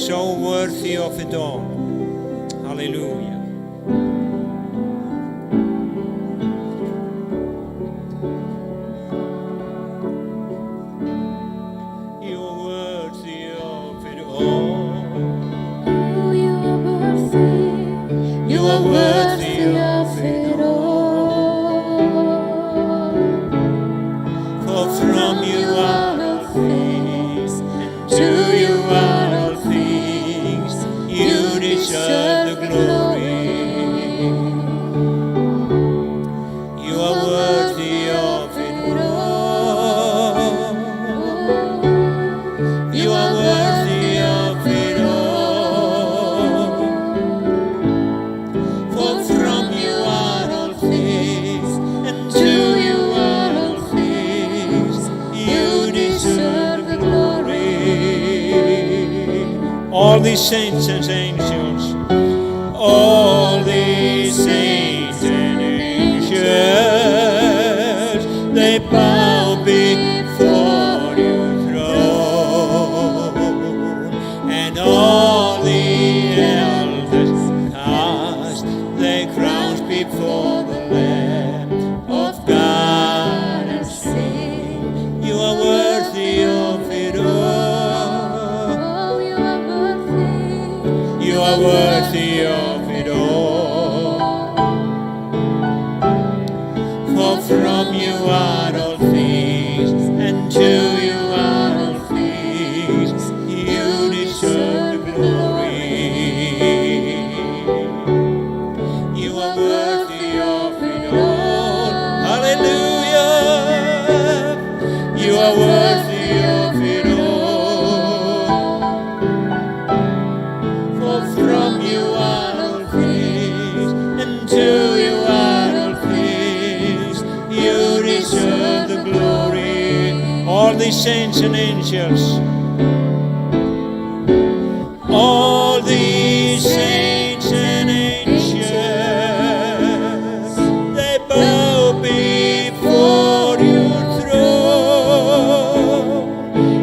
so worthy of it all. Hallelujah. You are worthy of it all. You are worthy. You are worthy of it all. For from you are all things, and to you are all things. You deserve the glory. You are worthy of it all. You are worthy of it all. For from you are all things, and to you are all things. You deserve the glory. All these saints and angels, all these saints and angels, they bow before your throne, and all the elders cast their crowns before the Lamb of God and sing, you are worthy of it all. Oh, you are worthy. You are worthy of it all. For from you are all things, and to you are all things. You deserve the glory. You are worthy of it all. Hallelujah. You are worthy of it all. For from you are all things, and to you are all things. You deserve the glory. All these saints and angels, all these saints and angels, they bow before your throne,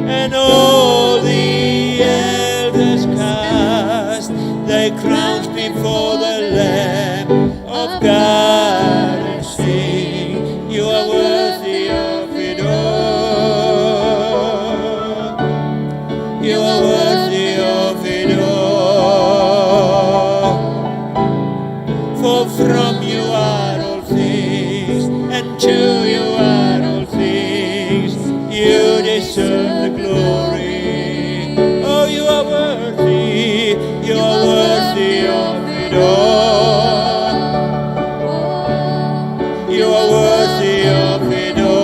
and all the elders cast their crowns before the Lamb of God and sing, you are worthy of it all. You are worthy of it all. For from you are all things, and to you are all things. You deserve the glory. Oh, you are worthy. You are worthy of it all. You are worthy of it all.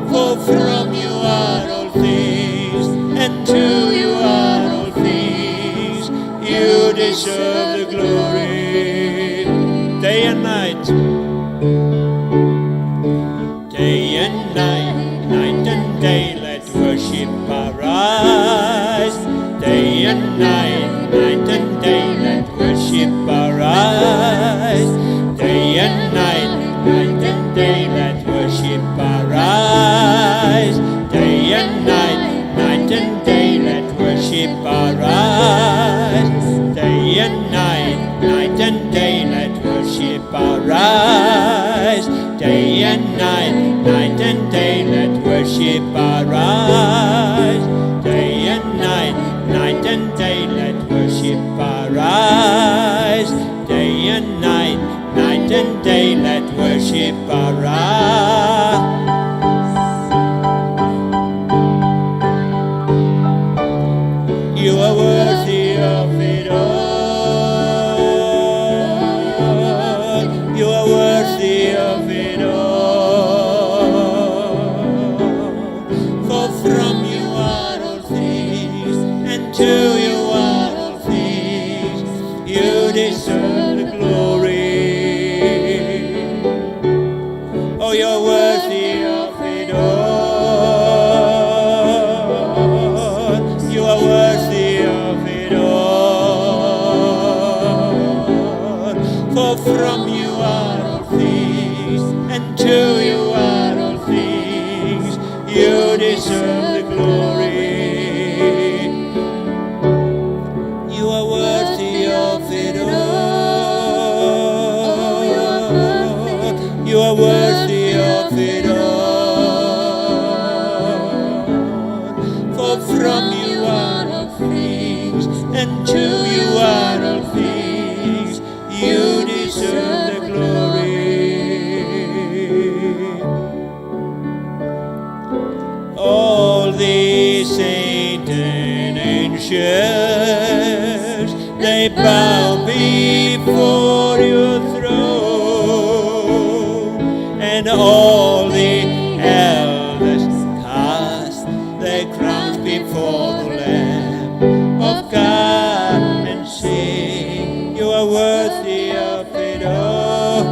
For from you are all things, and to you are all things. You deserve the glory. Day and night, day and night, night and day, let worship arise. Day and night, night and day, let worship arise. Day and night, night and day, let worship arise. Day and night, night and day, let worship arise. Day and night, night and day, let worship arise. Day and night, night and day, let worship arise. Day and night, night and day, let worship arise. Day and night, night and day, let worship arise. You are worthy of it all. You are worthy of it all. For from you are all things, and to you are all things. You deserve the glory. All the saints and angels, they bow before your throne, and all the elders cast their crowns before the Lamb of God and sing, you are worthy of it all.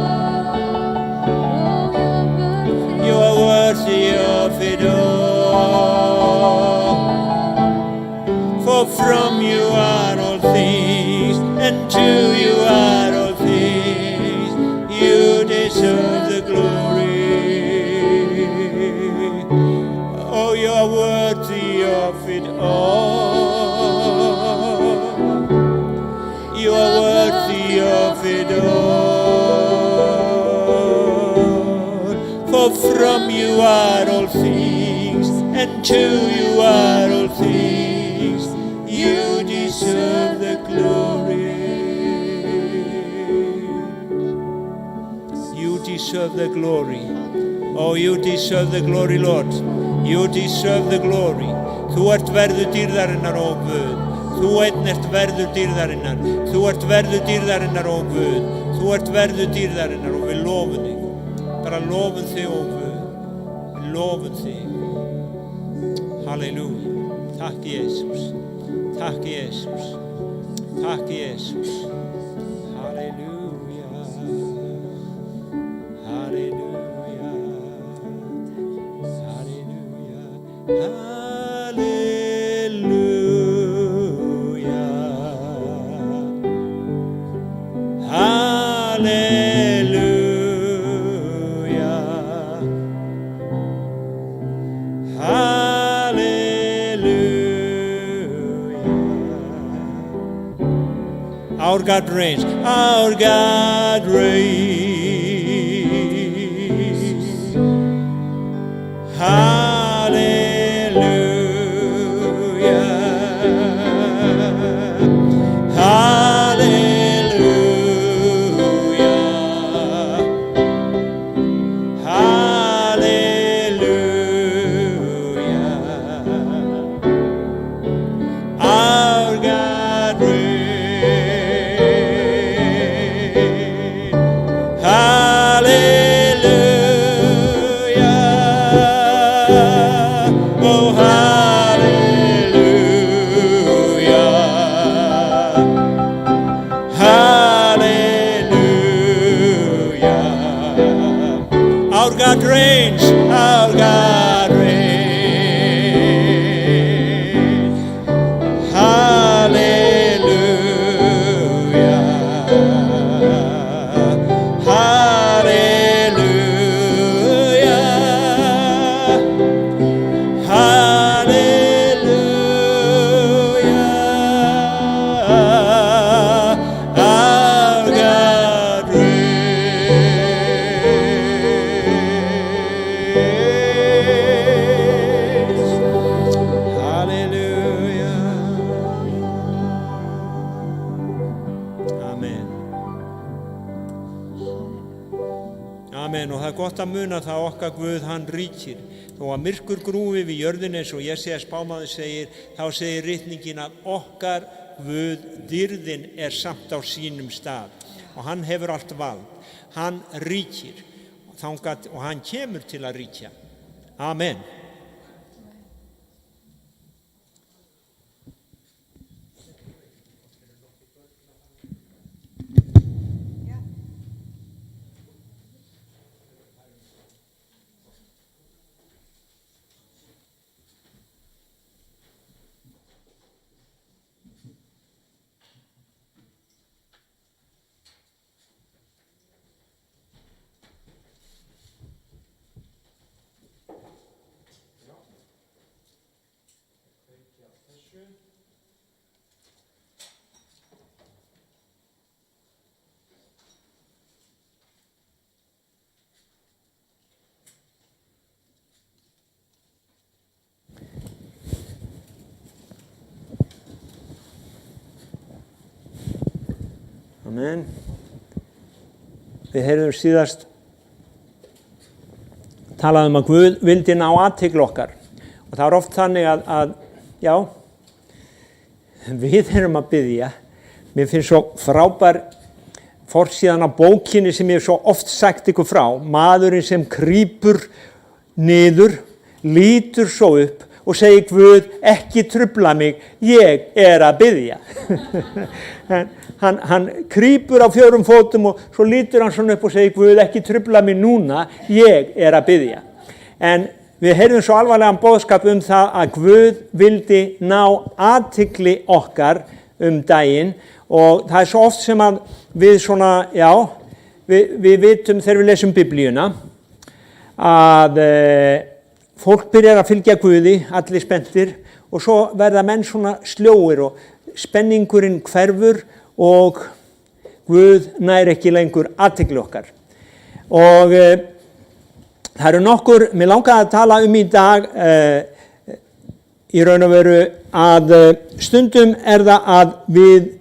You are worthy of it all. For from you are all things, and to you are all things. You deserve the glory. Oh, you are worthy of it all. You are worthy of it all. For from you are all things, and to you are all things. You deserve the glory. You deserve the glory. Oh, you deserve the glory, Lord. You deserve the glory. Þú ert verður dýrðarinnar, ó Guð. Þú einn ert verður dýrðarinnar. Þú ert verður dýrðarinnar, ó Guð. Þú ert verður dýrðarinnar og við lofum þig. Bara lofum þig, ó Guð. Við lofum þig. Halleluja. Takk Jesús. Takk Jesús. Takk Jesús. Halleluja. Halleluja. Halleluja. Halleluja. Halleluja. Hallelujah. Our God reigns. Our God reigns. Hallelujah. Hallelujah. Hallelujah. Our God reigns. Hallelujah. Oh, hallelujah. Hallelujah. Our God reigns. Our God reigns. Hallelujah. Hallelujah. Hallelujah. Our God reigns. Hallelujah. Amen. Amen. Og það er gott að muna það okkar Guð, hann ríkir. Þó að myrkur grúfi við jörðin eins og Jesías spámaður segir, þá segir ritningin að okkar Guð, dýrðin er samt á sínum stað. Og hann hefur allt vald. Hann ríkir. Og hann kemur til að ríkja. Amen. Amen. Við heyrðum síðast talað að Guð vildi ná athygli okkar. Og það oft þannig að já, við erum að biðja. Mér finnst svo frábær forsíðan á bókinni sem ég hef svo oft sagt ykkur frá. Maðurinn sem krýpur niður, lítur svo upp og segir Guð, ekki trufla mig, ég er að biðja. hann krýpur á 4 fótum og svo lítur hann svona upp og segir Guð, ekki trufla mig núna, ég er að biðja. En við heyrðum svo alvarlegan boðskap það að Guð vildi ná athygli okkar daginn og það er svo oft sem að við svona, já, við vitum þegar við lesum Biblíuna að fólk byrjar að fylgja Guði, allir spenntir og svo verða menn svona sljóir og spenningurinn hverfur og Guð nær ekki lengur athygli okkar. Og það eru nokkur, mér langaði að tala í dag í raun og veru að stundum það að við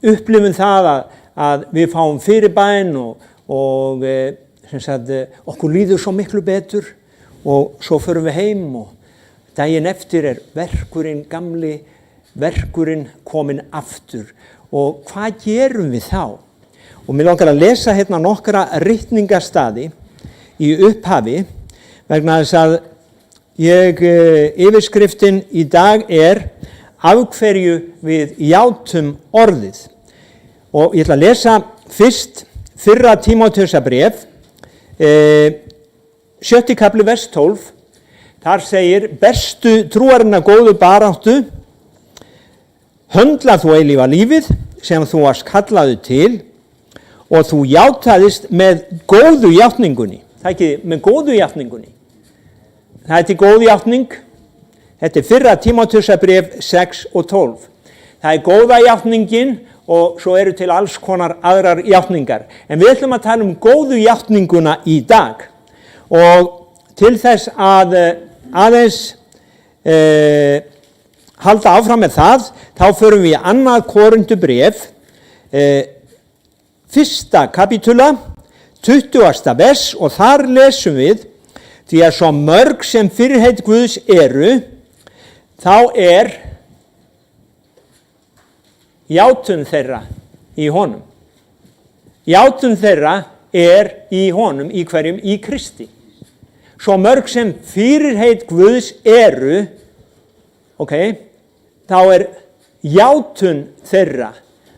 upplifum það að við fáum fyrirbæn og sem sagt, okkur líður svo miklu betur og svo förum við heim og daginn eftir verkurinn gamli, verkurinn kominn aftur og hvað gerum við þá? Og mér langar að lesa hérna nokkra ritningarstaði í upphafi vegna þess að yfirskriftin í dag af hverju við játum orðið. Og ég ætla að lesa fyrst 1. Tímóteusarbréf, 7. kafli vers 12, þar segir, bestu trúarinnar góðu baráttu, höndla þú eilífa lífið sem þú varst kallaður til og þú játaðist með góðu játningunni. Það ekki með góðu játningunni. Það er til góð játning. Þetta er 1. Tímóteusarbréf 6 og 12. Það er góða játningin og svo eru til alls konar aðrar játningar. En við ætlum að tala góðu játninguna í dag. Og til þess að aðeins halda áfram með það, þá förum við í 2. Korintubréf, 1. kapítula, 20. vers og þar lesum við, því að svo mörg sem fyrirheit Guðs eru, þá játun þeirra í honum. Játun þeirra í honum, í hverjum? Í Kristi. Svo mörg sem fyrirheit Guðs eru, þá játun þeirra.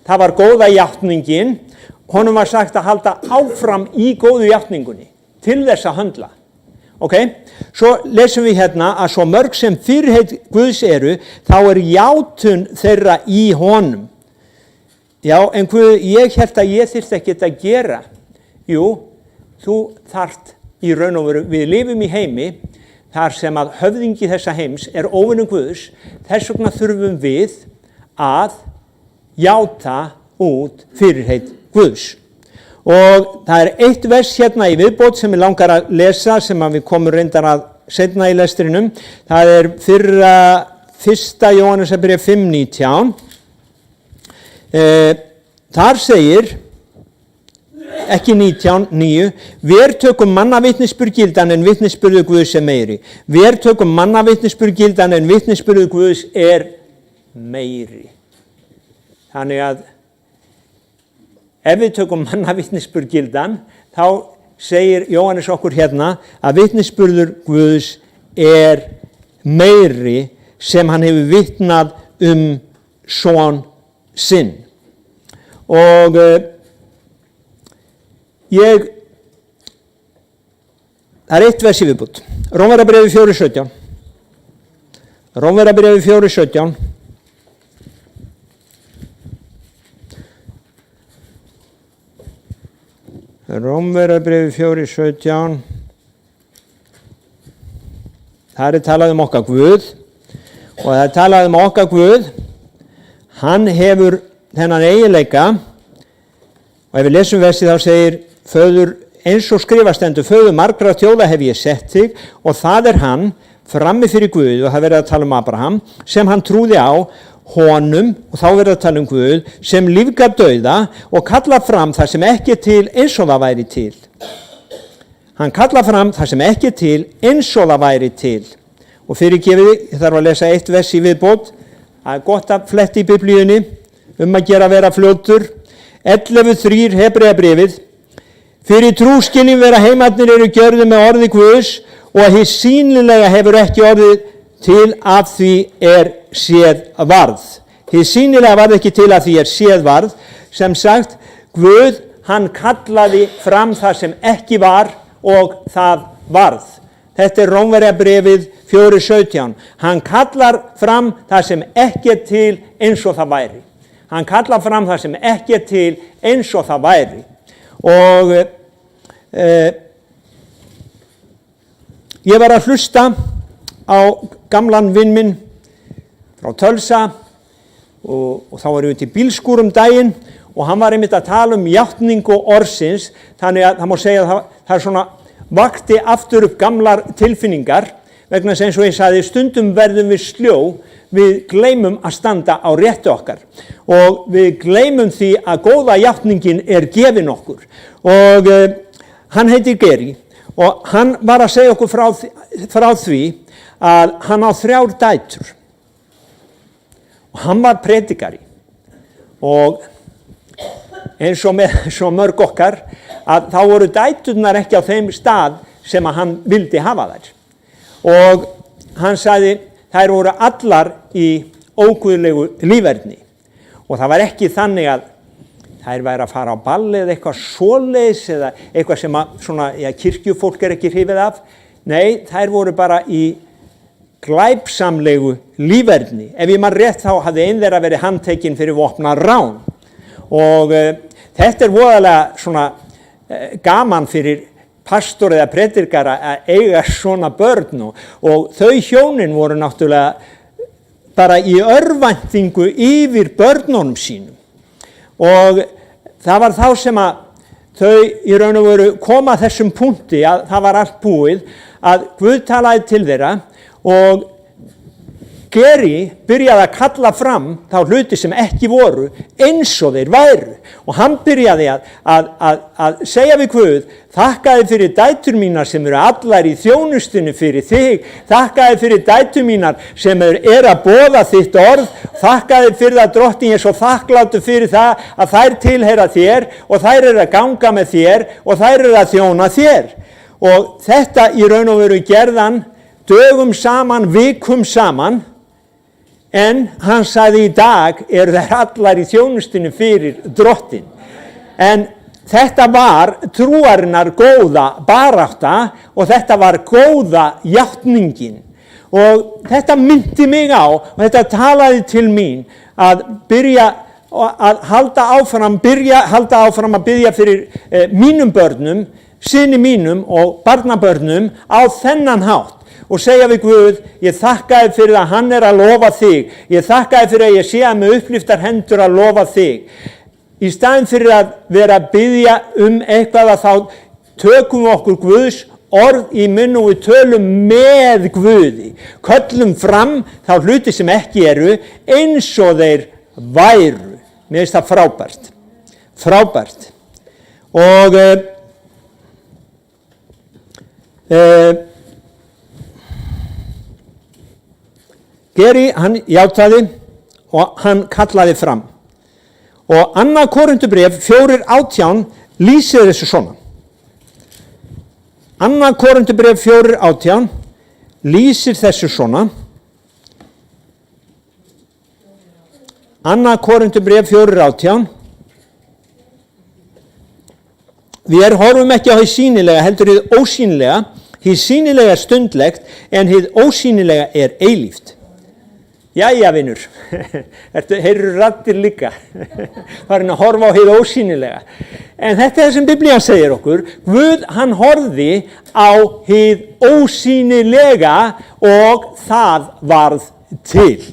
Það var góða játningin, honum var sagt að halda áfram í góðu játningunni, til þess að höndla. Svo lesum við hérna að svo mörg sem fyrirheit Guðs eru, þá játun þeirra í honum. Já, en Guð, ég held að ég þyrfti ekkert að gera. Jú, þú þarft í raun og veru, við lifum í heimi þar sem að höfðingi þessa heims óvinur Guðs, þess vegna þurfum við að játa út fyrirheit Guðs. Og það eitt vers hérna í viðbót sem ég langar að lesa sem að við komum reyndar að seinna í lestrinum. Það 1. Jóhannesarbréf 5:19. Þar segir, ekki 19:9, ver tökum mannavitnisspurð gildan en vitnisspurður Guðs meiri. Ver tökum mannavitnisspurð gildan en vitnisspurður Guðs meiri. Þannig að ef við tökum mannavitnisspurð gildan, þá segir Jóhannes okkur hérna að vitnisspurður Guðs meiri sem hann hefur vitnað son sinn. Og það eitt vers í viðbót. Rómverjabréfið 4:17. Rómverjabréfið 4:17. Rómverjabréfið 4:17. Það talað okkar Guð og það talað okkar Guð. Hann hefur þennan eiginleika og ef við lesum versið þá segir föður, eins og skrifastendur, föður margra þjóða hef ég sett þig og það hann frammi fyrir Guð og það verið að tala Abraham sem hann trúði á honum, og þá verður að tala um Guð, sem lífgar dauða og kallar fram það sem ekki er til eins og það væri til. Hann kallar fram það sem ekki er til eins og það væri til. Og fyrirgefið, ég þarf að lesa eitt vers í viðbót, það er gott að fletti í Biblíunni, að gera vera fljótur. 11:3 Hebreabréfið. Fyrir trúskilning vera heimarnir eru gjörðu með orði Guðs og að hið sýnilega hefur ekki orðið til af því er séð varð. Hið sýnilega varð ekki til af því er séð varð. Sem sagt, Guð, hann kallaði fram það sem ekki var og það varð. Þetta er Rómverjabréfið 4:17. Hann kallar fram það sem ekki er til eins og það væri. Hann kallar fram það sem ekki er til eins og það væri. Og ég var að hlusta á gamlan vinn minn frá Tölsa og þá var ég út í bílskúr daginn og hann var einmitt að tala um játningu orðsins, þannig að það má segja að það er svona vakti aftur upp gamlar tilfinningar vegna þess eins og ég sagði, stundum verðum við sljó, við gleymum að standa á réttu okkar og við gleymum því að góða játningin er gefin okkur og hann heitir Geri og hann var að segja okkur frá því að hann á 3 dætur og hann var predikari og eins og með svo mörg okkar að þá voru dæturnar ekki á þeim stað sem að hann vildi hafa þær og hann sagði þær voru allar í óguðlegu líferni og það var ekki þannig að þær væri að fara á balli eða eitthvað svoleiðis eða eitthvað sem að svona, kirkjufólk er ekki hrifið af. Nei, þær voru bara í glæpsamlegu líferni. Ef ég man rétt þá hafði ein þeirra verið handtekinn fyrir vopnað rán og þetta er voðalega svona gaman fyrir pastor eða predikara að eiga svona börn og þau hjónin voru náttúrulega bara í örvæntingu yfir börnunum sínum og það var þá sem að þau í raun og veru koma að þessum punkti að það var allt búið að Guð talaði til þeirra og Geri byrjaði að kalla fram þá hluti sem ekki voru eins og þeir væru og hann byrjaði að segja við Guð, þakkaði fyrir dætur mínar sem eru allar í þjónustunni fyrir þig, þakkaði fyrir dætur mínar sem er að boða þitt orð, þakkaði fyrir það Drottinn, ég er svo þakkláttur fyrir það að þær tilheyra þér og þær eru að ganga með þér og þær eru að þjóna þér og þetta í raun og veru gerðan dögum saman, vikum saman. En hann sagði í dag eru þær allar í þjónustinu fyrir Drottinn. En þetta var trúarinnar góða barátta og þetta var góða játningin. Og þetta myndi mig á og þetta talaði til mín að byrja að halda áfram að biðja fyrir mínum börnum, syni mínum og barnabörnum á þennan hátt. Og segja við Guð, ég þakkaði fyrir að hann er að lofa þig. Ég þakkaði fyrir að ég sé að með upplyftar hendur að lofa þig. Í staðinn fyrir að vera að biðja eitthvað að þá tökum við okkur Guðs orð í munn og við tölum með Guði. Köllum fram þá hluti sem ekki eru eins og þeir væru. Mér finnst það frábært. Frábært. Og Geri, hann játaði og hann kallaði fram. Og 2. Korintubréf 4:18 lýsir þessu svona. 2. Korintubréf 4:18 lýsir þessu svona. 2. Korintubréf 4:18 Við horfum ekki á hið sýnilega, heldur hið ósýnilega. Hið sýnilega er stundlegt, en hið ósýnilega er eilíft. Jæja, vinur, heyrðu raddir líka, farin að horfa á hið ósýnilega. En þetta er það sem Biblían segir okkur, Guð hann horfði á hið ósýnilega og það varð til.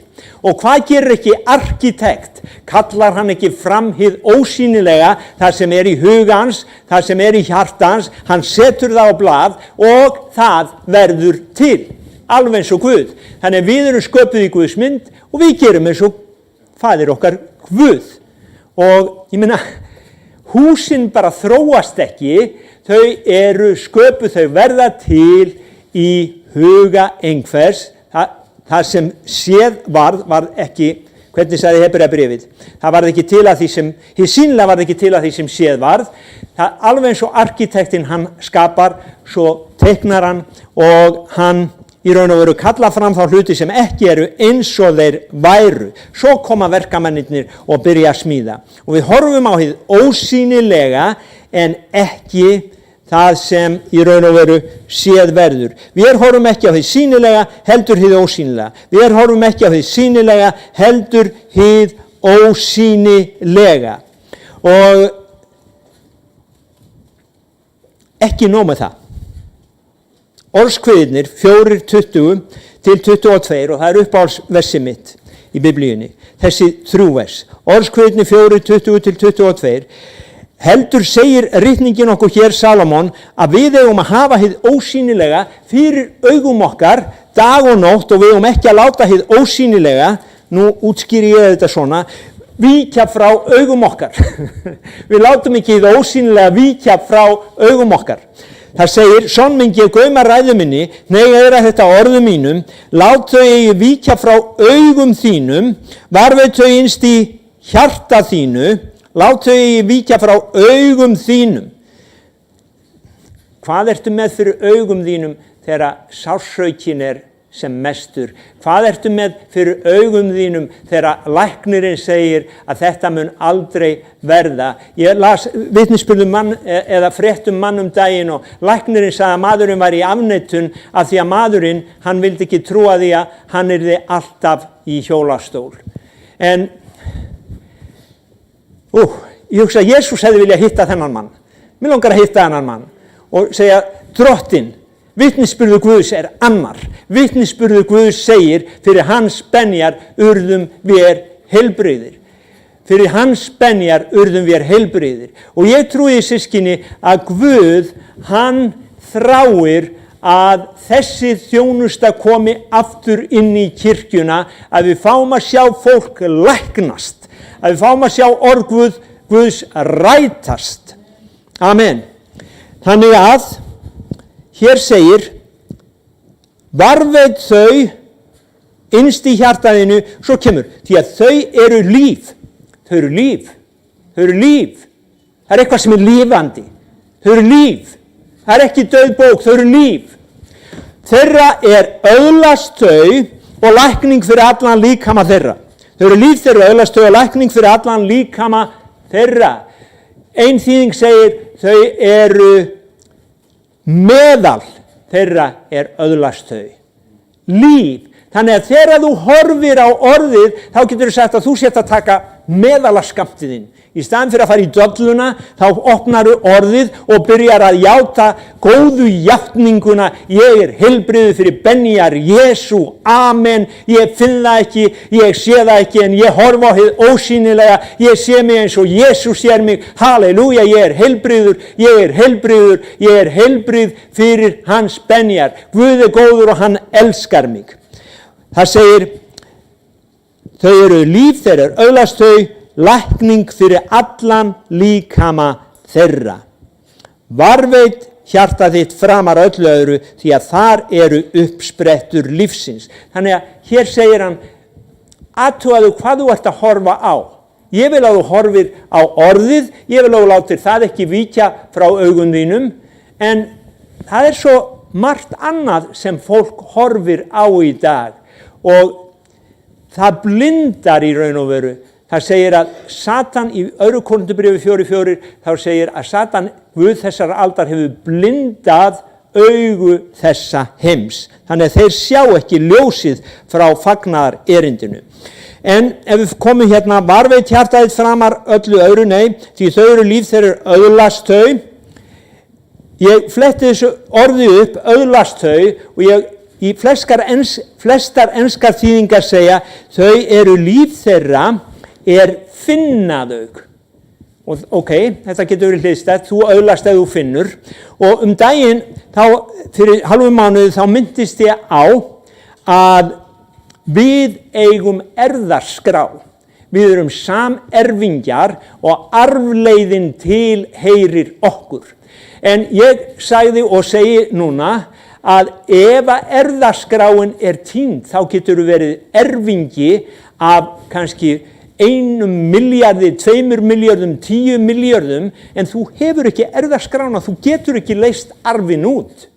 Og hvað gerir ekki arkitekt? Kallar hann ekki fram hið ósýnilega, það sem er í hugans, það sem er í hjartans, hann setur það á blað og það verður til. Alveg eins og Guð. Þannig við erum sköpuð í Guðs mynd og við gerum eins og faðir okkar Guð. Og ég meina, húsin bara þróast ekki, þau eru sköpuð, þau verða til í huga einhvers. Það sem séð varð ekki, hvernig sagði Hebreabréfið, það varð ekki til að því sem, hið sýnilega varð ekki til að því sem séð varð. Það alveg eins og arkitektinn hann skapar, svo teiknar hann og hann í raun og veru kalla fram þá hluti sem ekki eru eins og þeir væru. Svo koma verkamennirnir og byrja að smíða. Og við horfum á hið ósýnilega en ekki það sem í raun og veru séð verður. Við horfum ekki á hið sýnilega, heldur hið ósýnilega. Við horfum ekki á hið sýnilega, heldur hið ósýnilega. Og ekki nóg með það. Orðskviðirnir 4:20 til 22 og það er uppáhaldsversi mitt í biblíunni. Þessi 3 vers. Orðskviðirnir 4:20 til 22. Heldur segir ritningin okkur hér Salomon að við eigum að hafa hið ósýnilega fyrir augum okkar dag og nótt og við eigum ekki að láta hið ósýnilega, nú útskýri ég þetta svona, víkja frá augum okkar. Við látum ekki hið ósýnilega víkja frá augum okkar. Það segir, sonn minn ég gauma ræðu minni, hneiga þetta orðum mínum, lát þau eigi víkja frá augum þínum, varveit þau innst í hjarta þínu, lát þau eigi víkja frá augum þínum. Hvað ertu með fyrir augum þínum þegar sársaukin er sem mestur? Hvað ertu með fyrir augum þínum þegar læknirinn segir að þetta mun aldrei verða? Ég las vitnisburð mann eða fréttum mann daginn og læknirinn sagði að maðurinn var í afneitun af því að maðurinn, hann vildi ekki trúa því að hann yrði alltaf í hjólastól. En ég hugsa að Jesús hefði viljað hitta þennan mann. Mér langar að hitta þennan mann og segja, Drottinn, vitnisburður Guðs er annar. Vitnisburður Guðs segir, fyrir hans benjar urðum við heilbrigðir. Fyrir hans benjar urðum við heilbrigðir. Og ég trúi systkini að Guð, hann þráir að þessi þjónusta komi aftur inn í kirkjuna, að við fáum að sjá fólk læknast, að við fáum að sjá orð Guðs rætast. Amen. Þannig að hér segir, varveit þau innst í hjartaðinu, svo kemur, því að þau eru líf. Þau eru líf. Þau eru líf. Það er eitthvað sem er lífandi. Þau eru líf. Það er ekki dauð bók, þau eru líf. Þeirra er öðlast þau og lækning fyrir allan líkama þeirra. Þau eru líf, þeirra öðlast þau og lækning fyrir allan líkama þeirra. Ein þýðing segir, þau eru meðal þeirra er öðlast þau. Líf. Þannig að þegar þú horfir á orðið, þá getur þú sagt að þú sért að taka meðalaskammtiðinn. Í staðinn fyrir að fara í dolluna, þá opnar þú orðið og byrjar að játa góðu játninguna. Ég er heilbrigður fyrir benjar Jesú, amen. Ég finn það ekki, ég sé það ekki, en ég horfa á hið ósýnilega. Ég sé mig eins og Jesú sér mig. Halleluja, ég er heilbrigður, ég er heilbrigður, ég er heilbrigð fyrir hans benjar. Guð er góður og hann elskar mig. Það segir, þau eru líf, þeir eru öðlast þau, lækning fyrir allan líkama þeirra. Varveit hjarta þitt framar öllu öðru, því að þar eru uppsprettur lífsins. Þannig að hér segir hann, athugaðu hvað þú ert að horfa á. Ég vil að þú horfir á orðið, ég vil að þú látir það ekki víkja frá augum þínum, en það er svo margt annað sem fólk horfir á í dag. Og það blindar í raun og veru. Það segir að Satan í 2. Korinthubréfi 4:4, þá segir að Satan, Guð þessar aldar, hefur blindað augu þessa heims. Þannig að þeir sjá ekki ljósið frá fagnaðar erindinu. En ef við komum hérna, varveit hjartaðið framar öllu öðru, nei, því þau eru líf, þeir eru öðlast þau. Ég fletti þessu orði upp, öðlast þau, og í flestar enskar þýðingar segja, þau eru líf þeirra, er finnaðauk. Og ok, þetta getur verið hliðstætt, þú öðlast ef þú finnur. Og daginn, þá, fyrir hálfum mánuði, þá myndist ég á að við eigum erfðaskrá. við erum samerfingjar og arfleiðin tilheyrir okkur. En ég sagði og segi núna að ef að erfðaskráin týnd, þá getur verið erfingi af kannski 1 milljarði, 2 milljörðum, 10 milljörðum, en þú hefur ekki erfðaskrána, þú getur ekki leyst arfin út.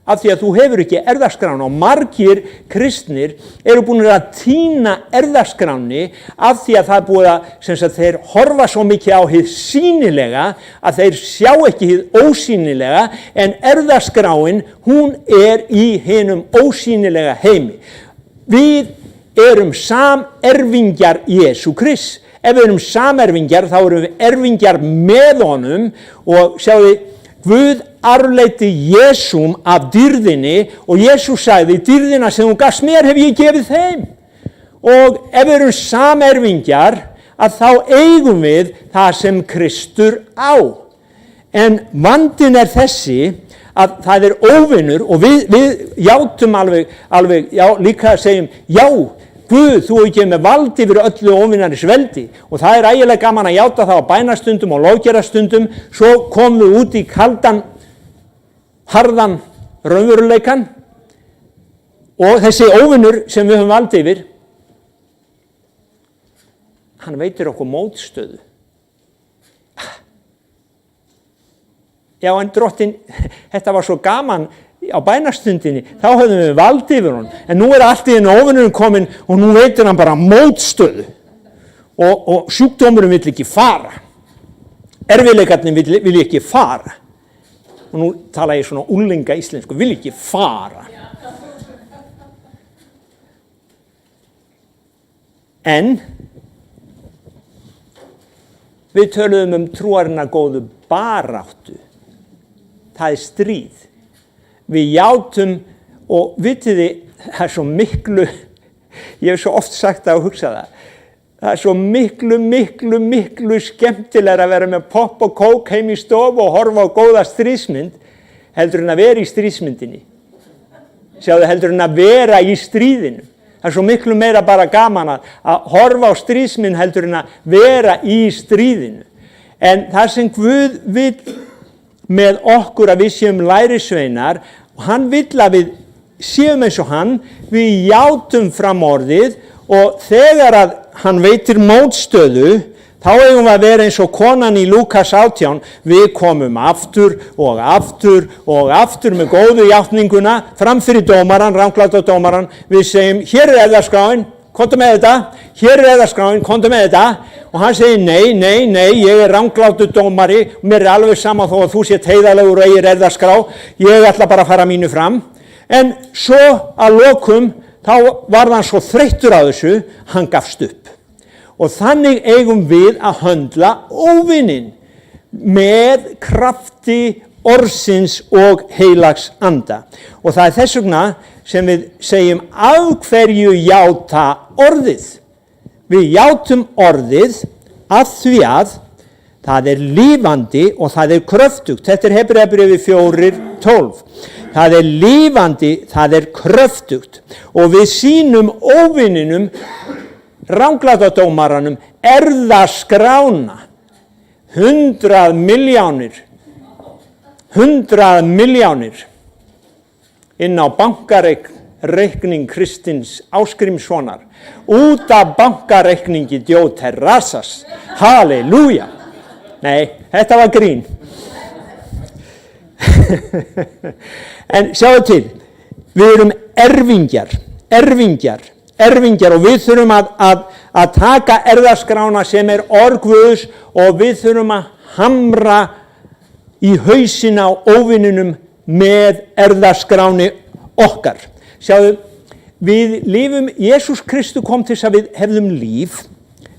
Af því að þú hefur ekki erfðaskrána og margir kristnir eru búin að týna erfðaskráni af því að það er búið að þeir horfa svo mikið á hið sýnilega að þeir sjá ekki hið ósýnilega, en erfðaskráin hún í hinum ósýnilega heimi. Við erum samerfingjar Jesú Krists. Ef við erum samerfingjar þá erum við erfingjar með honum og sjáðu, Guð arfleiddi Jesúm af dýrðinni og Jesú sagði, dýrðina sem þú gafst mér hef ég gefið þeim. Og ef við erum samerfingjar að þá eigum við það sem Kristur á. En vandinn þessi að það óvinur og við játum alveg já, líka segjum, já, Guð, þú ekki með vald yfir öllu óvinnaris veldi, og það ægilega gaman að játa það á bænastundum og lofgerastundum, svo komum við út í kaldan, harðan raunveruleikan og þessi óvinnur sem við höfum vald yfir, hann veitir okkur mótstöðu. Já, en Drottinn, þetta var svo gaman á bænastundinni, þá höfðum við vald yfir honum, en nú allt í einu óvinnurinn kominn og nú veitir hann bara mótstöðu og sjúkdómurinn vill ekki fara, erfiðleikarnir vill ekki fara, og nú tala ég svona úlinga íslensku, vill ekki fara. En við töluðum trúarina góðu baráttu, það stríð. Við játum og vitiði, það svo miklu, ég hef svo oft sagt það og hugsað það svo miklu skemmtilegra að vera með popp og kók heim í stofu og horfa á góða stríðsmynd heldur en að vera í stríðsmyndinni. Sjáðu, heldur en að vera í stríðinu. Það svo miklu meira bara gaman að horfa á stríðsmynd heldur en að vera í stríðinu. En það sem Guð vill með okkur að við séum lærisveinar og hann vill að við séum eins og hann, við játum fram orðið og þegar að hann veitir mótstöðu, þá eigum við að vera eins og konan í Lúkas 18, við komum aftur og aftur með góðu játninguna fram fyrir dómaran, rangláta dómaran, við segjum, hér erfðaskráin, komdu með þetta, hér erfðaskráin, komdu með þetta, og hann segir, nei, ég ranglátur dómari, mér alveg sama þó að þú sért heiðarlegur og eigir erfðaskrá, ég ætla bara að fara mínu fram. En svo að lokum, þá var hann svo þreyttur á þessu, hann gafst upp. Og þannig eigum við að höndla óvininn með krafti orðsins og heilags anda. Og það þess vegna sem við segjum af hverju játa orðið. Við játum orðið af því að það lifandi og það kröftugt. Þetta Hebreabréfið 4:12. Það lifandi, það kröftugt. Og við sýnum óvininum, rangláta-dómaranum, erfðaskrána. 100 milljónir inn á bankareikning Kristins Ásgrímssonar. Út af bankareikningi Djóter Rasas. Halleluja. Nei, þetta var grín. En sjáðu til, við erum erfingjar og við þurfum að taka erfðaskrána sem orð Guðs og við þurfum að hamra í hausinn á óvininum með erfðaskráni okkar. Sjáðu, við lifum, Jesús Kristus kom til þess að við hefðum líf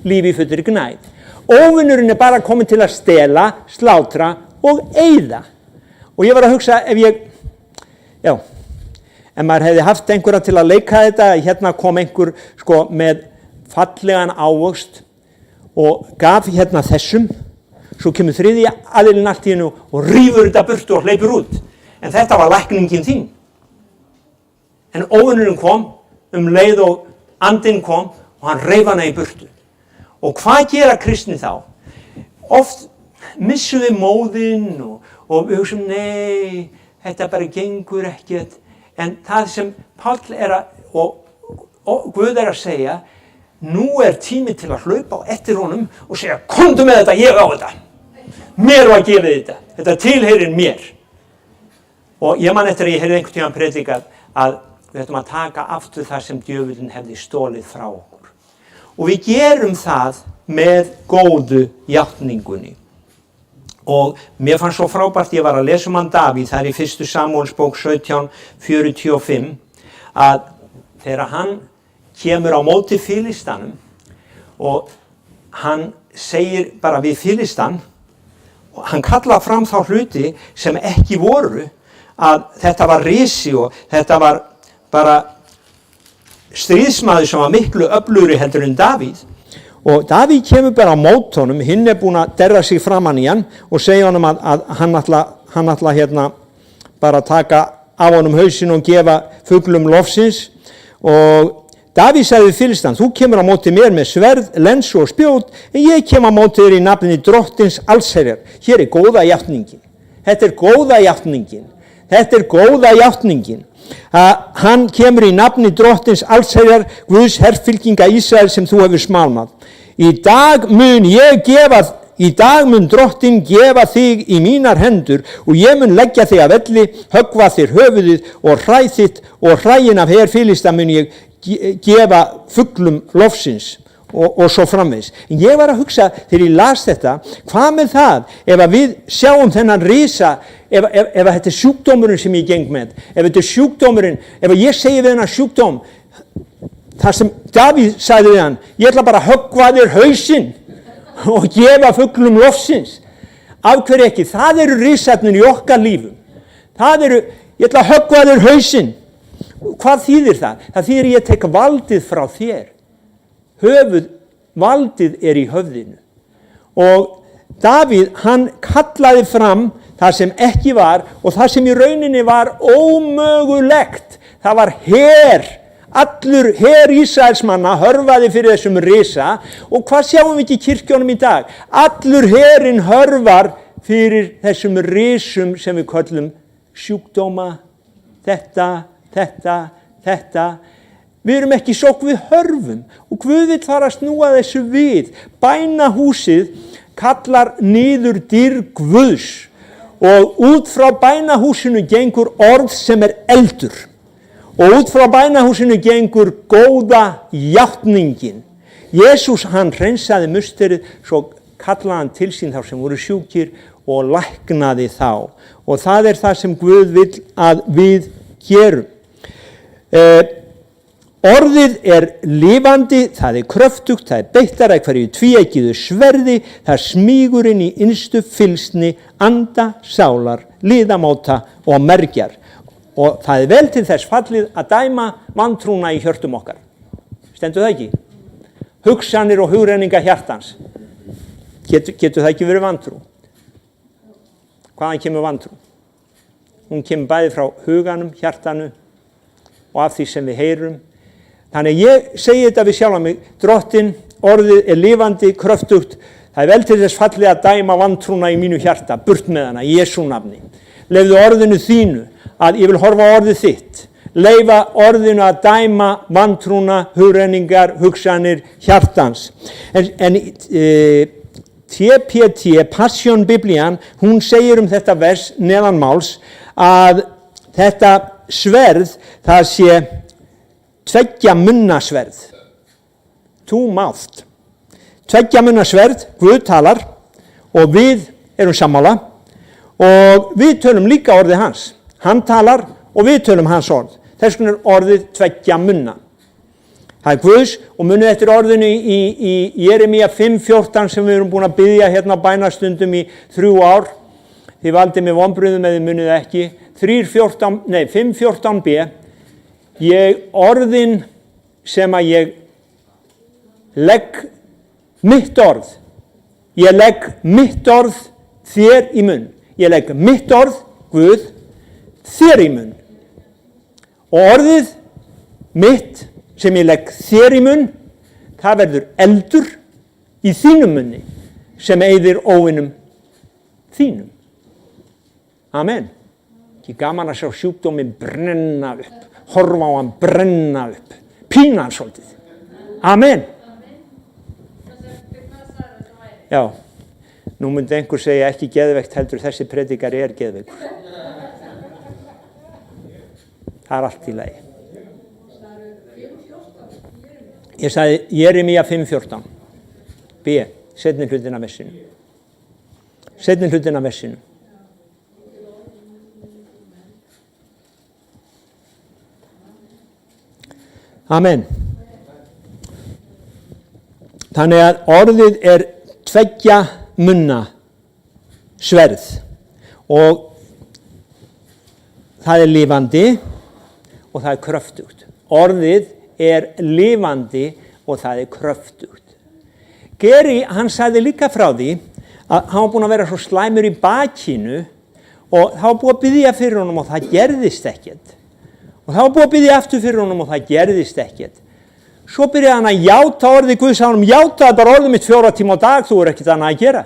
í fullri gnægð. Óvinurinn bara komin til að stela, slátra og eyða. Og ég var að hugsa ef maður hefði haft einhverja til að leika þetta, hérna kom einhver með fallegan ávöxt og gaf hérna þessum, svo kemur þriðji aðilinn allt í hennu og rífur þetta burtu og hleypur út. En þetta var lækningin þín. En óvinurinn kom leið og andinn kom og hann reif hana í burtu. Og hvað gera kristni þá? Oft missum við móðinn og við hugsaum, nei, þetta bara gengur ekkert. En það sem Páll og Guð að segja, nú tími til að hlaupa á eftir honum og segja, komdu með þetta, ég á þetta. Mér var gefið þetta tilheyrir mér. Og ég man eftir að ég heyrði einhvern tímann predikað að við ættum að taka aftur það sem djöfullinn hefði stolið frá okkur. Og við gerum það með góðu játningunni. Og mér fannst svo frábært, ég var að lesa hann Davíð, það í 1. Samúelsbók 17:45, að þegar hann kemur á móti Filistanum og hann segir bara við Filistan, og hann kallar fram þá hluti sem ekki voru, að þetta var risi og þetta var bara stríðsmaður sem var miklu öflugri heldur en Davíð. Og Davíð kemur bara á mót honum, hinn búinn að derra sig framan í hann og segja honum að hann ætla bara taka af honum hausinn og gefa fuglum lofsins. Og Davíð sagði við Filistan, þú kemur á móti mér með sverð, lensu og spjót, en ég kem á móti þér í nafni drottins allsherjar. Hér góða játningin. Þetta góða játningin. Þetta góða játningin. Hann kemur í nafni drottins allsherjar, Guðs herfylkinga Ísrael sem þú hefur smálmað. Í dag mun drottin gefa þig í mínar hendur og ég mun leggja þig að velli, höggva þér höfuðið og hræ þitt og hræin af her Filista mun ég gefa fuglum lofsins og svo framvegis. En ég var að hugsa þegar ég las þetta, hvað með það ef að við sjáum þennan risa, ef þetta sjúkdómurinn sem ég geng með, ef þetta sjúkdómurinn, ef ég segi við hennar sjúkdóm, þar sem Davíð sagði við hann, ég ætla bara að höggva þér hausinn og gefa fuglum lofsins. Af hverju ekki? Það risarnir í okkar lífum. Ég ætla að höggva þér hausinn. Hvað þýðir það? Það þýðir ég tek valdið frá þér. Valdið í höfðinu. Og Davíð, hann kallaði fram það sem ekki var og það sem í rauninni var ómögulegt. Það var allur her Ísraelsmanna hörfaði fyrir þessum risa og hvað sjáum við ekki í kirkjónum í dag? Allur herinn hörfar fyrir þessum risum sem við köllum sjúkdóma, þetta. Við erum ekki sókk við hörfum og Guð vill fara að snúa þessu við. Bænahúsið kallar niður dýrð Guðs og út frá bænahúsinu gengur orð sem eldur. Og út frá bænahúsinu gengur góða játningin. Jesús hann hreinsaði musterið, svo kallaði hann til sín þá sem voru sjúkir og læknaði þá. Og það það sem Guð vill að við gerum. Orðið lifandi, það kröftugt, það beittara hverju tvíeggiðu sverði, það smýgur inn í innstu fylsni, anda, sálar, liðamáta og mergjar. Og það vel til þess fallið að dæma vantrúna í hjörtum okkar. Stendur það ekki? Hugsanir og hugrenninga hjartans. Getur það ekki verið vantrú? Hvaðan kemur vantrú? Hún kemur bæði frá huganum, hjartanu og af því sem við heyrum. Þannig ég segi þetta við sjálfa mig, drottin, orðið lifandi, kröftugt. Það vel til þess fallið að dæma vantrúna í mínu hjarta, burt með hana, í Jesú nafni. Leyfðu orðinu þínu að ég vil horfa á orðið þitt. Leyfa orðinu að dæma vantrúna, hugrenningar, hugsanir, hjartans. En TPT, Passion Biblian, hún segir þetta vers neðanmáls að þetta sverð, það sé tveggja munna sverð. Two-mouthed. Tveggja munna sverð, Guð talar og við erum sammála og við tölum líka orðið hans. Hann talar og við tölum hans orð. Þess vegna orðið tveggja munna. Það Guðs og munið eftir orðinu í Jeremía 5:14 sem við erum búin að biðja hérna á bænastundum í 3 ár. Þið valdið með vonbrigðum eða munið ekki. 5:14b. Orðin sem að ég legg mitt orð. Ég legg mitt orð þér í munn. Ég legg mitt orð, Guð, þér í munn. Og orðið mitt sem ég legg þér í munn, það verður eldur í þínum munni sem eyðir óvinum þínum. Amen. Ekki gaman að sjá sjúkdóminn brenna upp, horfa á hann brenna upp, pína hann svolítið. Amen. Já, nú myndi einhver segja ekki geðveikt heldur þessi predikari geðveikur. Það allt í lagi. Ég sagði Jeremía 5:14. B. Seinni hlutin af versinu. Seinni hlutin af versinu. Amen. Þannig að orðið tveggja munna sverð og það lifandi og það kröftugt. Orðið lifandi og það kröftugt. Geri, hann sagði líka frá því að hann var búinn að vera svo slæmur í bakinu og það var búið að biðja fyrir honum og það gerðist ekkert. Og það var búið að biðja aftur fyrir honum og það gerðist ekkert. Svo byrjaði hann að játa orðið Guðs á honum, játaði bara orðið mitt 4 tíma á dag, þú ekkert annað að gera.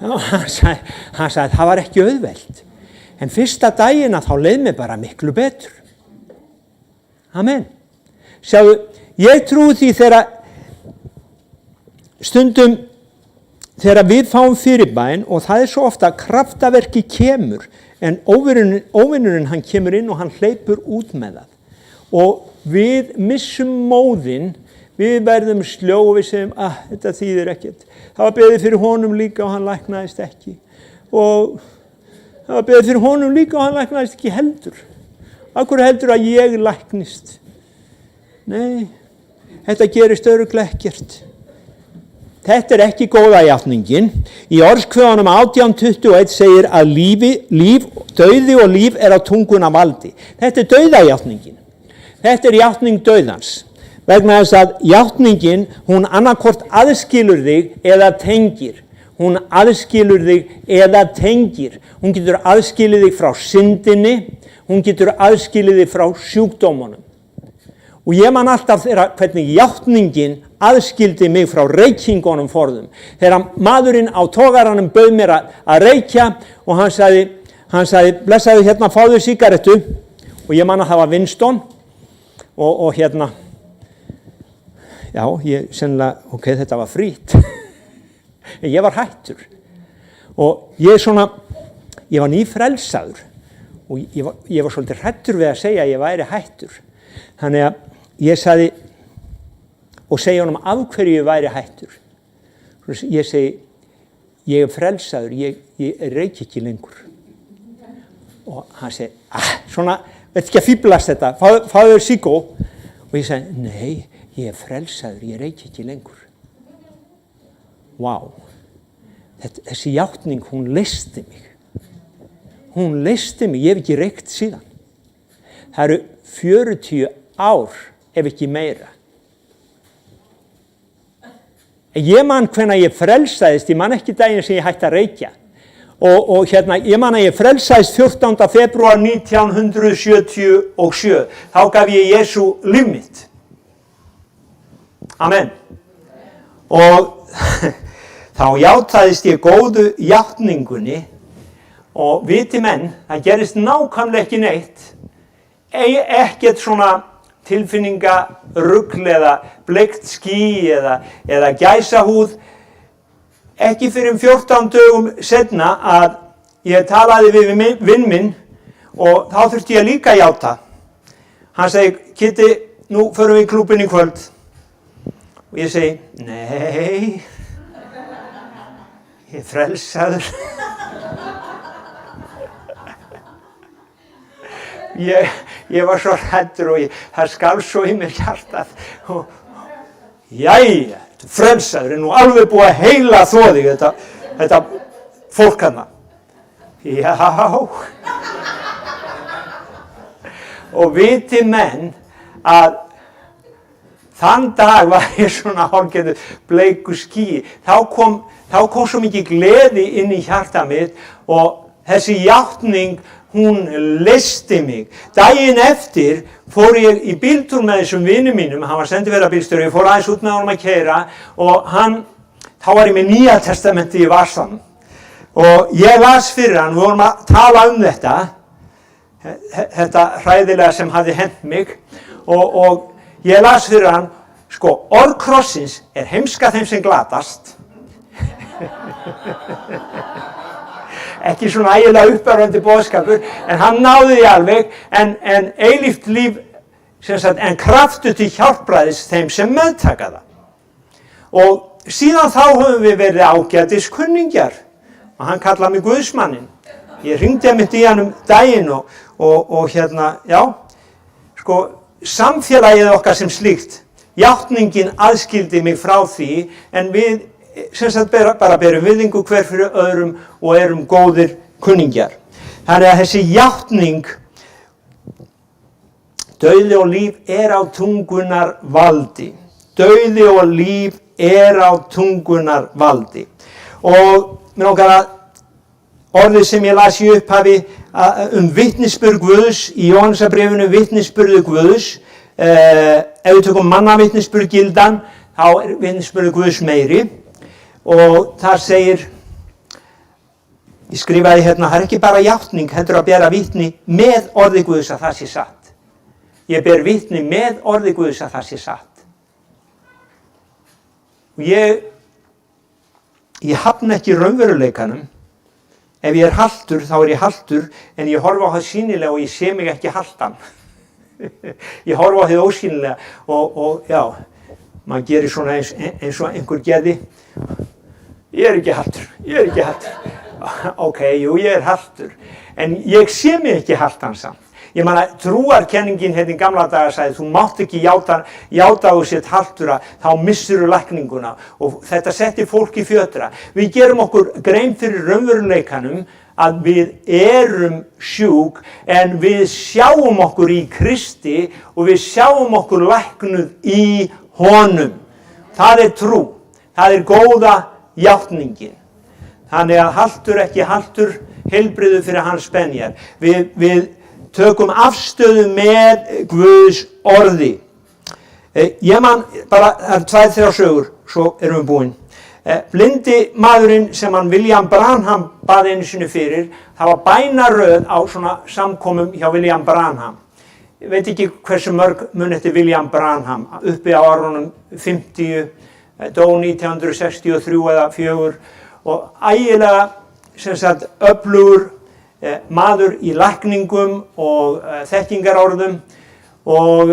Hann sagði það var ekki auðvelt. En fyrsta dagina þá leið mér bara miklu betur. Amen. Sjáðu, ég trúi því þegar stundum þegar við fáum fyrirbæn og það svo ofta að kraftaverki kemur en óvinnurinn hann kemur inn og hann hleypur út með það. Og við missum móðinn, við verðum sljó og við segjum þetta þýðir ekkert. Það var beðið fyrir honum líka og hann læknaðist ekki. Og það var beðið fyrir honum líka og hann læknaðist ekki heldur. Af hverju heldur að ég læknist? Nei, þetta gerist örugglega ekkert. Þetta ekki góða játningin. Í orðskveðunum 18:21 segir að dauði og líf á tunguna valdi. Þetta dauðajátningin. Þetta játning dauðans. Vegna þess að játningin, hún annarkvort aðskilur þig eða tengir. Hún aðskilur þig eða tengir. Hún getur aðskilið þig frá syndinni, hún getur aðskilið þig frá sjúkdómunum. Og ég man alltaf hvernig játningin aðskildi mig frá reykingunum forðum. Þegar maðurinn á togaranum bauð mér að reykja og hann sagði blessaðu hérna, fáðu sígarettu. Og ég man að það var Winston og hérna, já, ég sennilega, ok, þetta var frýtt. En ég var hættur. Og ég var nýfrelsaður. Og ég var svolítið hrættur við að segja að ég væri hættur. Þannig að ég sagði og segja honum af hverju ég væri hættur. Ég segi, ég frelsaður, ég reyki ekki lengur. Og hann segi, veit ekki að fíblast þetta, fáðu þér síkó. Og ég segi, nei, ég frelsaður, ég reyki ekki lengur. Vá, þessi játning, hún leysti mig. Hún leysti mig, ég hef ekki reykt síðan. Það eru 40 ár, ef ekki meira. Ég man hvenær ég frelsaðist, ég man ekki daginn sem ég hætti að reykja. Og hérna, ég man að ég frelsaðist 14. febrúar 1977. Þá gaf ég Jesú líf mitt. Amen. Og þá játaðist ég góðu játningunni og viti menn, það gerist nákvæmlega ekki neitt. Ekkert svona tilfinningarugl eða bleikt ský eða gæsahúð. Ekki fyrir 14 dögum seinna að ég talaði við vinn minn og þá þurfti ég líka að játa. Hann segi, Kitti, nú förum við í klúbbinn í kvöld. Og ég segi, nei, ég frelsaður. Ég var svo hræddur og það skalf svo í mér hjartað. Jæja, frelsaður er nú alveg búið að heila þig þetta fólk hana. Já. Og viti menn að þann dag var ég svona hálfgerður bleiku ský. Þá kom svo mikið gleði inn í hjarta mitt og þessi játning, hún leysti mig. Daginn eftir fór ég í bíltúr með þessum vinum mínum, hann var sendiferðabílstjóri, ég fór aðeins út með honum að keyra og hann þá var ég með Nýja testamenti í vasanum og ég las fyrir hann, við vorum að tala þetta hræðilega sem hafði hent mig og ég las fyrir hann, sko, orð krossins heimska þeim sem glatast. Ekki svona ægilega uppörvandi boðskapur, en hann náði því alveg, en eilíft líf, en kraftur til hjálpræðis þeim sem meðtaka það. Og síðan þá höfum við verið ágætis kunningjar, og hann kallaði mig Guðsmanninn. Ég hringdi einmitt í hann daginn og já, sko, samfélagið okkar sem slíkt, játningin aðskildi mig frá því, en við bara berum virðingu hver fyrir öðrum og erum góðir kunningjar. Þannig að þessi játning, dauði og líf á tungunnar valdi. Dauði og líf á tungunnar valdi. Og mér langar að orðið sem ég las í upphafi vitnisburð Guðs, í Jóhannesarbréfinu vitnisburður Guðs, ef við tökum mannavitnisburð gildan, þá vitnisburður Guðs meiri. Og þar segir, ég skrifaði það ekki bara játning, heldur að bera vitni með orði Guðs að það sé satt. Ég ber vitni með orði Guðs að það sé satt. Og ég hafna ekki raunveruleikanum. Ef ég haltur, þá ég haltur, en ég horfa á það sýnilega og ég sé mig ekki haltan. Ég horfa á það ósýnilega og já, maður gerir svona eins og einhver geði. Ég ekki haltur. Ok, jú, ég haltur. En ég sé mig ekki haltan samt. Ég meina, trúarkenningin í gamla daga sagði, þú mátt ekki játa þú sért haltur, þá missirðu lækninguna. Og þetta setti fólk í fjötra. Við gerum okkur grein fyrir raunveruleikanum að við erum sjúk, en við sjáum okkur í Kristi og við sjáum okkur læknuð í honum. Það trú. Það góða játningin. Þannig að haltur ekki haltur, heilbrigður fyrir hans benjar. Við tökum afstöðu með Guðs orði. Ég man bara, það 2-3 sögur, svo erum við búin. Blindi maðurinn sem hann William Branham bað einu sinni fyrir, það var bænaröð á svona samkomum hjá William Branham. Ég veit ekki hversu mörg mun eftir William Branham, uppi á árunum 50, dó 1963 eða 4 og ægilega öflugur maður í lækningum og þekkingarorðum og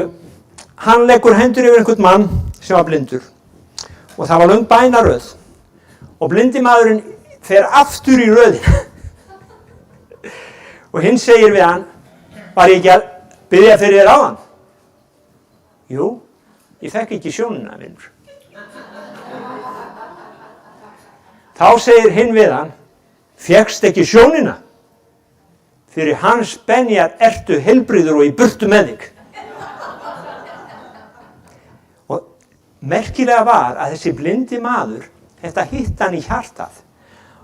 hann leggur hendur yfir einhvern mann sem var blindur og það var löng bænaröð og blindi maðurinn fer aftur í röðina og hinn segir við hann, var ég ekki að biðja fyrir þér áðan? Jú, ég fekk ekki sjónina, vinur. Þá segir hinn við hann, fékkst ekki sjónina? Fyrir hans benjar ertu heilbrigður og í burtu með þig. Og merkilega var að þessi blindi maður, þetta hitt hann í hjartað.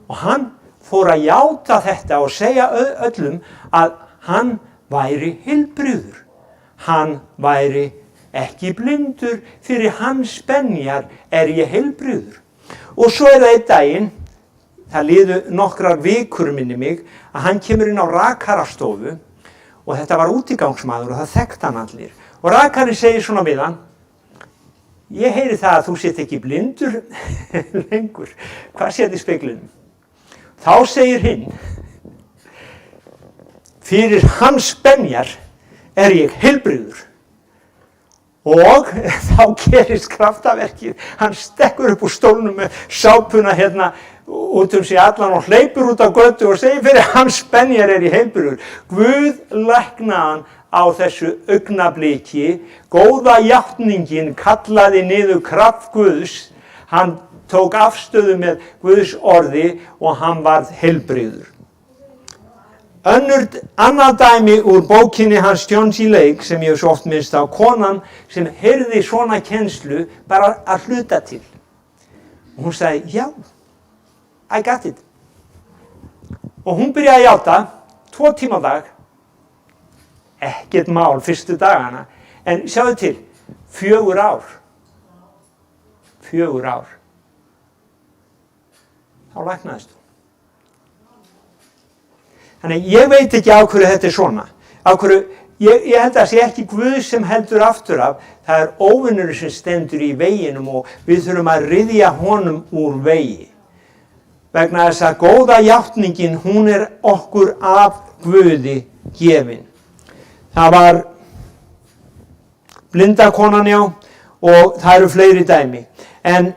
Og hann fór að játa þetta og segja öllum að hann væri heilbrigður. Hann væri ekki blindur, fyrir hans benjar ég heilbrigður. Og svo það einn daginn, það liðu nokkrar vikur minni mig, að hann kemur inn á rakarastofu og þetta var útigangsmaður og það þekkti hann allir. Og rakarinn segir svona við hann, ég heyri það að þú sért ekki blindur lengur, hvað sért í speglinum? Þá segir hinn, fyrir hans benjar ég heilbrigður. Og þá gerist kraftaverkið, hann stekkur upp úr stólnum með sápuna út sig allan og hleypur út á götu og segir fyrir hans benjar ég heilbrigður. Guð læknaði hann á þessu augnabliki, góða játningin kallaði niður kraft Guðs, hann tók afstöðu með Guðs orði og hann varð heilbrigður. Annað dæmi úr bókinni hans John G. Lake sem ég hef svo oft minnst á, konan sem heyrði svona kennslu bara að hluta til. Og hún sagði, já, I got it. Og hún byrjaði að játa 2 tíma á dag, ekkert mál fyrstu dagana, en sjáðu til, 4 ár. 4 ár. þá læknaðist þú. Þannig ég veit ekki af hverju þetta svona. Af hverju, ég held að það sé ekki Guð sem heldur aftur af, það óvinnurinn sem stendur í veginum og við þurfum að ryðja honum úr vegi. Vegna þess að góða játningin, hún okkur af Guði gefin. Það var blindakonan já og það eru fleiri dæmi. En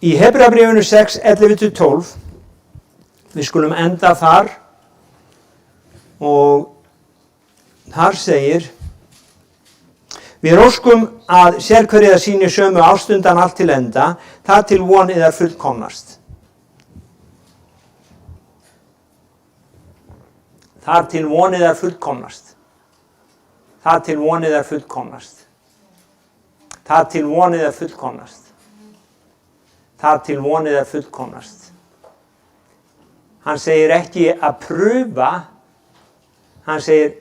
í Hebreabréfinu 6, 11-12, við skulum enda þar og þar segir: Við óskum að sérhverjir sýni sömu ástundan allt til enda, það til von yðar fullkomnast. Þar til von yðar fullkomnast. Þar til von yðar fullkomnast. Þar til von yðar fullkomnast. Þar til von yðar fullkomnast. Hann segir ekki að pröfa, hann segir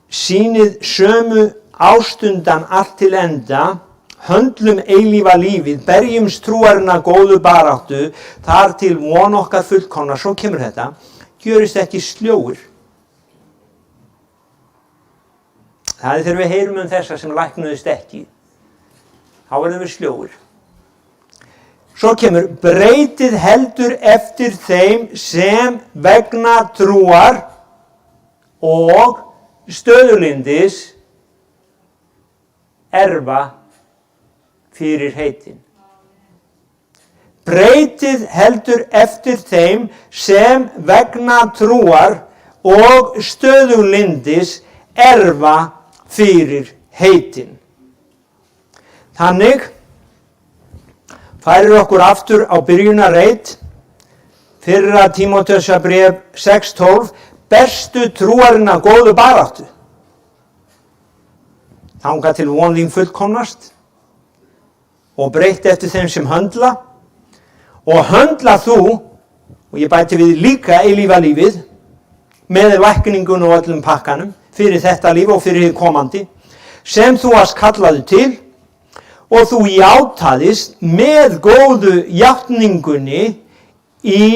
sýnið sömu ástundan allt til enda, höndlum eilífa lífið, berjumst trúarina góðu baráttu, þar til von okkar fullkomna. Svo kemur þetta: gjörist ekki sljóir. Það er þegar við heyrum þessa sem læknuðust ekki. Þá verðum við sljóir. Svo kemur: breytið heldur eftir þeim sem vegna trúar og stöðulindis erfa fyrir heitin. Breytið heldur eftir þeim sem vegna trúar og stöðulindis erfa fyrir heitin. Þannig færir okkur aftur á byrjunarreit, 1. Tímóteusarbréf 6:12, bestu trúarina góðu baráttu. Þangað til von þín fullkomnast og breytt eftir þeim sem höndla. Og höndla þú, og ég bæti við líka eilífa lífið, með lækningun og öllum pakkanum, fyrir þetta líf og fyrir hið komandi, sem þú varst kallaður til, og þú játaðist með góðu játningunni í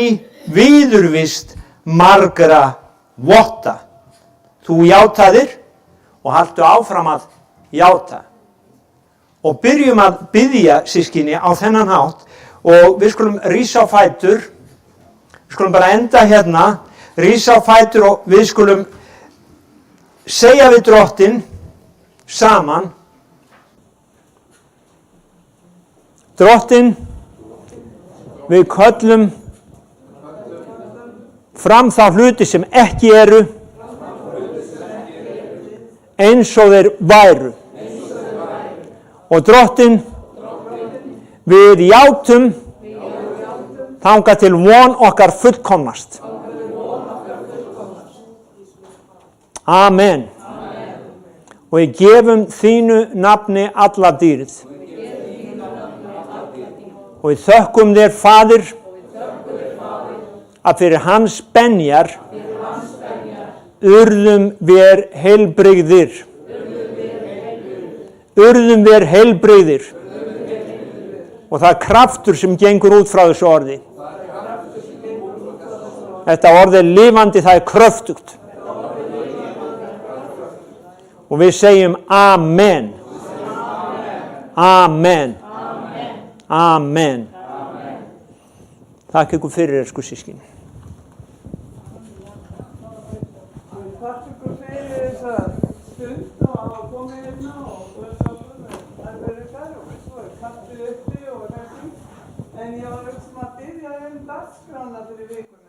viðurvist margra votta. Þú játaðir og haltu áfram að játa. Og byrjum að biðja, systkini, á þennan hátt. Og við skulum rísa á fætur, við skulum bara enda hérna, rísa á fætur og við skulum segja við Drottinn saman: Drottinn, við köllum fram þá hluti sem ekki eru, eins og þeir væru. Og Drottinn, við játum þangað til von okkar fullkomnast. Amen. Og við gefum þínu nafni alla dýrð. Og við þökkum þér, Fadir, að fyrir hans benjar urðum við heilbrigðir. Urðum við heilbrigðir. Og það er kraftur sem gengur út frá þessu orði. Þetta orð er lifandi, það er kröftugt. Og við segjum Amen. Amen. Amen. Takk ykkur fyrir, elsku systkini. Takk ykkur fyrir þessa stund og að koma hérna og það verður þar og svo er kaffið uppi og þessu. En ég var að biðja dagskrána fyrir vikuna.